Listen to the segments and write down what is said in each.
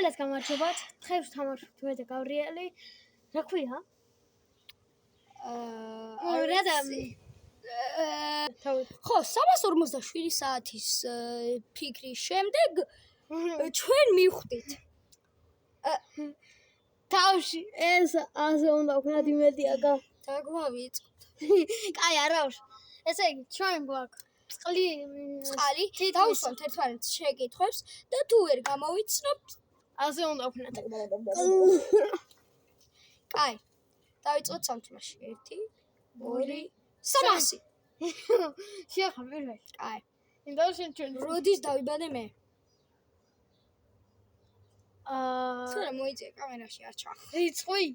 Let's come on, Chubat. Trefst hamar met de Gabrieli. Rakwia. ხო, 347 საათის ფიქრის შემდეგ ჩვენ მივხვდით. თავში ეს ასე უნდა ვქნათ იმედია გა. დაგვავიწყოთ. კაი, არა ვარ. ესე იგი, ჩვენ გვაქვს წყალი დავუსვამთ ერთმანეთს შეკითხვებს და თუ ვერ გამოვიცნობთ, ასე უნდა ვქნათ. კაი. დავიწყოთ სამთმაში. 1 2 300. შეახლა პირველი. კაი. იმდენ ჩვენ როდის დავიბადე მე? სულ მოიწე კამერაში არ ჩახ. რიცხვი?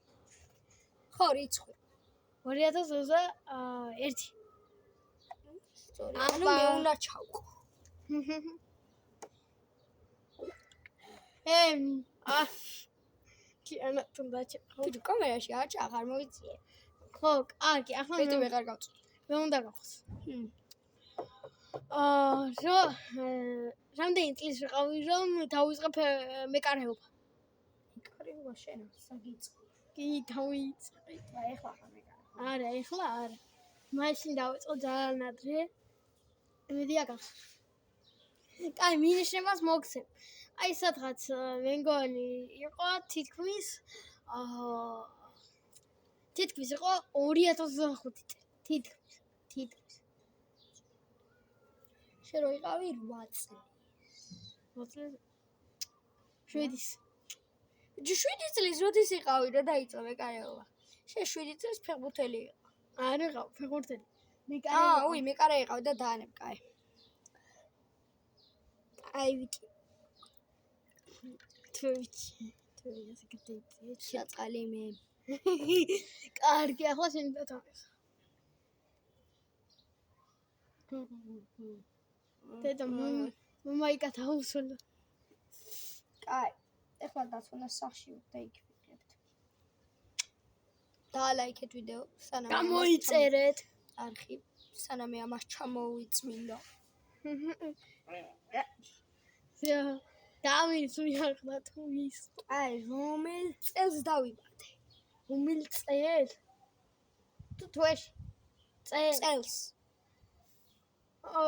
ხო, რიცხვი. 2021. სწორი. ანუ მე უნდა ჩავყო. კი ანა თუნდა ჩახო. თუ კამერაში არ ჩახ, არ მოიწე. ხო, კარგი, ახლა მე ვეღარ გავწვი. მე უნდა გავხოს. რამდენი წლის ვიყავი რომ დავიწყებ მეკარეობა? მეკარეობა შენ საგიწყო. კი, დავიწყე. ეხლა ხარ მეკარე. არა, ეხლა არა. მაშინ დავიწყო ძალიან ადრე. მედია გახსოვს. კაი, მინიშნებას მოგცემ. აი სადღაც მე მგონი იყო თითქმის იყო 2025 წელი. თითქმის. შენ რო იყავი 8 წელი. 8 წელი. 7 წლის როდის იყავი და დაიწყო მეკარეობა? შენ 7 წელს ფეხბურთელი იყო. არ იყავ ფეხბურთელი. მეკარე იყავ და დაანებ, კაი. აი ვიკი. თვიჩი ასე გადაიწია. შეწყალი მე. კარგი, ახლა შენ დათავეს. დედა მომაიკა თავსულა. კაი, ეხლა დაწვნა სახში და იქ ვიქნებთ. დაალაიქეთ ვიდეო, სანამ გამოიწერეთ არხი, სანამ ამას ჩამოვიწმინდა. დავისვიახლა თუ ის. აი, რომელ წელს დავიბადე? რომელ წელს? თუ თვეში. წელს.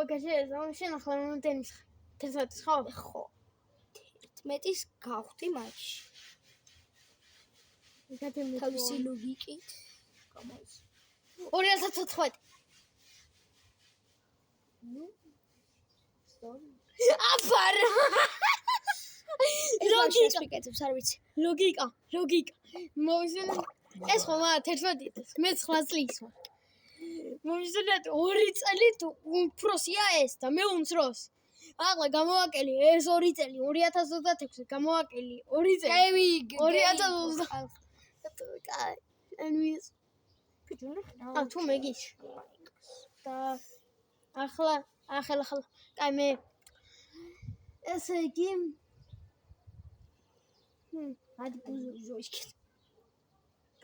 გაშენ შენ ახლა მომდენი 11 ხო? ხო. 11-ის გავხდი მაისში. თავისი ლოგიკით გამოდის. 2014. აფარა. ლოგიკა. მოვიზენ ეს ხომა 11 წელს, მე 9 წლის ვარ. მოვიზენეთ 2 წელი უფროსია ეს და მე უმცროს. ახლა გამოვაკელი ეს 2 წელი 2026 გამოვაკელი 2 წელი 2020. კაი, ენვის. თუ მეგიშ. და ახლა კაი მე ესე იგი ადი ბუზოიშკი.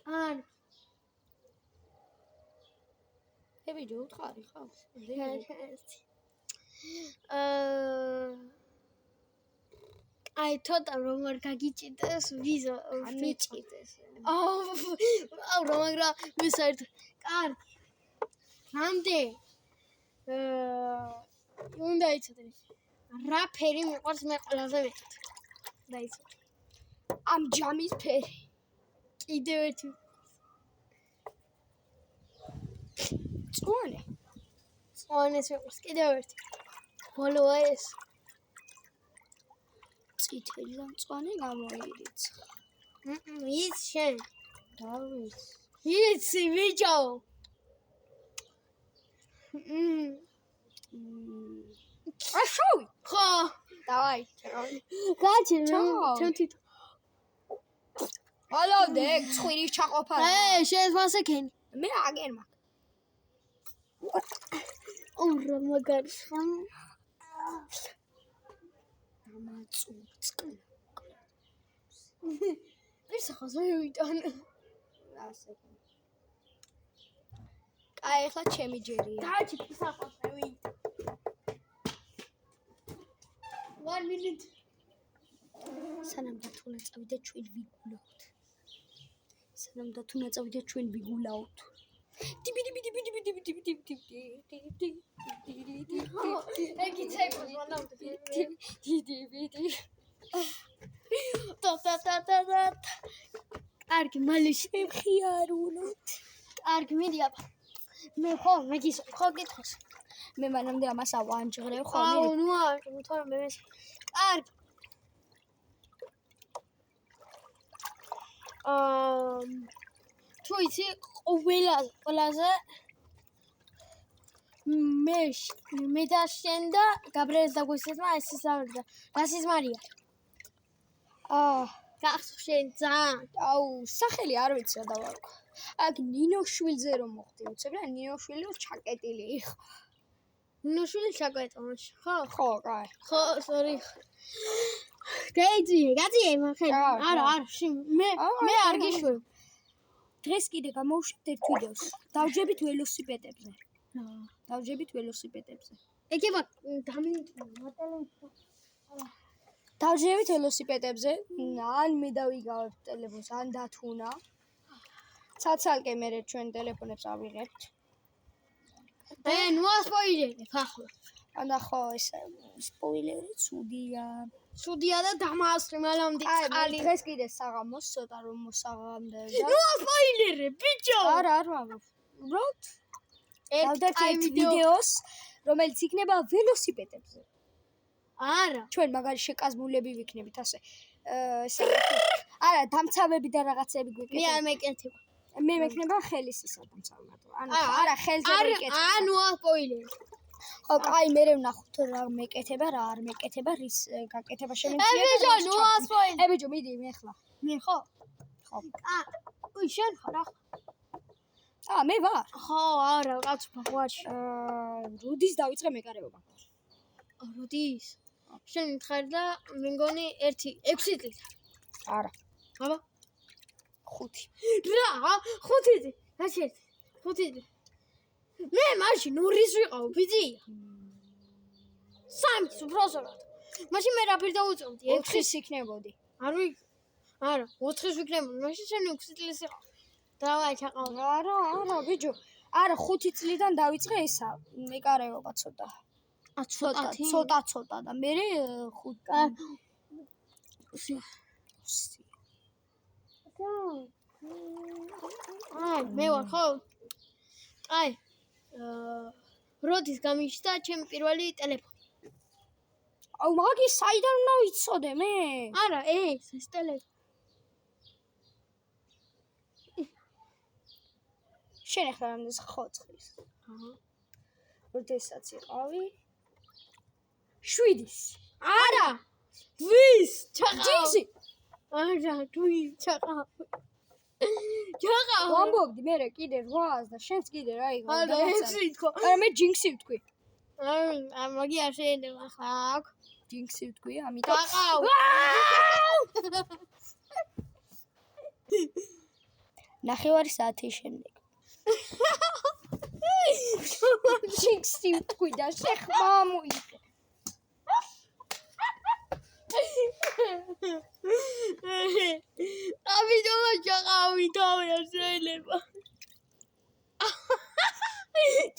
კაი. ებიჯო უთხარი ხარ? აი თოთა რომ არ გაგიჭიდეს ვიზა მიჭიდეს. რომ მაგრამ ვისაერთ კარგი. რამდე უნდა იცოდე. რა ფერი მიყვარს მე ყველაზე მეტად. დაიცოდე. ამ ჯამის ფერი. კიდევ ერთი. წვანეს მიყვარს კიდევ ერთი. ბოლოა ეს. წითელი და მწვანე გამოირიცხა. ის შენ. დავის. იცი ვიჯო. აშოვი. ხო. დავაი, ჩარავი. გაჩი ჩემ თვითონ. ალავდე, ცხვირის ჩაყოფა. შენ მასეკენი. მე აგერ მაგ. რა მაგარი ხან. დამაწუწყ. ეს ახლა ზევიტან. ასე. კაი, ახლა ჩემი ჯერია. გაჩი საფას ზევიტ. 1 minute. სანამ დათუნა წავიდა ჩვენ ვიგულავთ. სანამ დათუნა წავიდა ჩვენ ვიგულავთ. Eki çekmez bana. Argi malish ხიარულოთ. argi media. Me ხო megis ხო გითხოს. მე მანამდე ამას ავანჯღრევ აუ ხოლმე. ნუ არ თორემ მე argi თუ იცი ყველაზე მე და შენ და გაბრიელს დაგვისწრება ეს ისავდა გასიზმარია გახსოვს შენ ძალიან აუ სახელი არ ვიცი რა დავარქვა. აქ ნინოშვილზე რომ მოხდი უცებ და ნინოშვილი ჩაკეტილი იყო. ნუშვილი შაკეტონს ხო ხო, კაი. ხო sorry გაიძიე მახელი არა მე არ გიშვებ დღეს კიდე გამოვშვით ერთ ვიდეოს. დავჯებით ველოსიპედებზე. ეკება დამინტო დავჯებით ველოსიპედებზე. ან მე დავიგავებ ტელეფონს, ან დათუნა. ცალ-ცალკე მე ჩვენ ტელეფონებს ავიღებთ. ნუ ასპოილერებ ახლა ანა ხო ეს სპოილერი ცუდია. სუდია და დამაასწრე მალამდე აი დღეს კიდე საღამოს ცოტა რომ მოსაღამდა და ნუ ასპოილერებ ბიჭო არა უბრალოდ დავდარჩეთ ვიდეოს რომელიც იქნება ველოსიპედებზე. არა ჩვენ მაგარი შეკაზმულები ვიქნებით ასე. არა დამცავები და რაღაცები მე გვიკეთება. არ მეკეთებ მე მექნება ხელის ისა დამცავებად. არა ხელზე ვიკეთებ. ნუ ასპოილერებ ხო, კაი, მე ვნახოთ რა მეკეთება, რა არ მეკეთება, რის გაკეთება შემიძლია. ბიჭო, ნუ ასპოილერებ. ბიჭო, მიდი მე ახლა. მე ხო? ხო. უი, შენ ხარ ახლა? მე ვარ. ხო, არა, კაც ვარ. როდის დავიწყე მეკარეობა? როდის? შენ მითხარ და მე მგონი 6 წელი. არა. აბა 5. რა? 5 წელი. რაში? 5 წელი. მე მაშინ ორის ვიყავ, ბიძია. 3 უბრალოდ. მაშინ მე რა პირ დავუწევდი? 4-ის იქნებოდი. არა, 4-ის ვიქნებოდი. მაშინ შენ 6 წლის იყავ. დავაი ჩაყავ. არა, ბიჭო. არა, 5 წლიდან დავიწყე ისა, მეკარეობა ცოტა. ცოტა და მე 5 მე ვარ ხო? აი როდის გამიშთა ჩემი პირველი ტელეფონი? აუ მაგის საიდან უნდა ვიცოდე მე? არა, ეს ტელეფონი. შენ ახლა რამდენს ხოცხლის? როდესაც იყავი 7-ის. არა! 8-ის. ჯინსი. არა, 8-ის ჩაყავ. ვამბობდი მე კიდე 8-ას და შენს კიდე რა იყო? არა, 6-ი თქო. არა, მე ჯინსი ვთქვი. მაგი არ შეიძლება ახლა აქ. ჯინსი ვთქვი, ამიტომ. ჩაყავ. ნახევარი საათის შემდეგ. ჯინსი ვთქვი და შეხმა მოიგე. ამიტომ ჩაყავი თავი არ შეიძლება.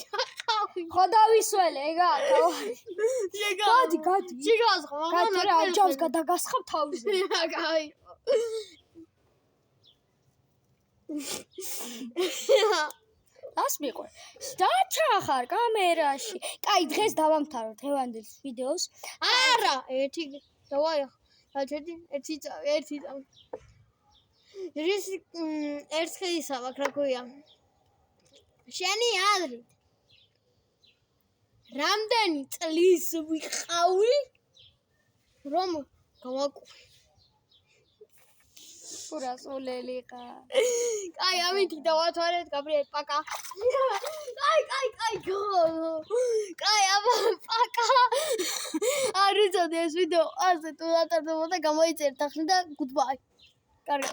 ჩაყავი. ხო დავისველე, ეგა თავი. გადი. ჩიგასხო, მაგრამ რა ჯავს გადაგასხავ თავზე. კაი. ას მიყვე. დაჩახარ კამერაში. კაი, დღეს დავამთავრე დღევანდელ ვიდეოს. არა, ერთი დავაი. ერთი წავი. რის ერთხელის აქვს რა ქვია. შენი აზრით რამდენი წლის ვიყავი რომ გავაკეთე ფურასოლელი ხარ. კაი, ამითი დავათვალეთ გაბრიელ პაკა. კაი, აბა პაკა. არ ვიცოდი ეს ვიდეო ასე თუ დატარდებოდა გამოიწერთ ახლა და goodbye. კარგი.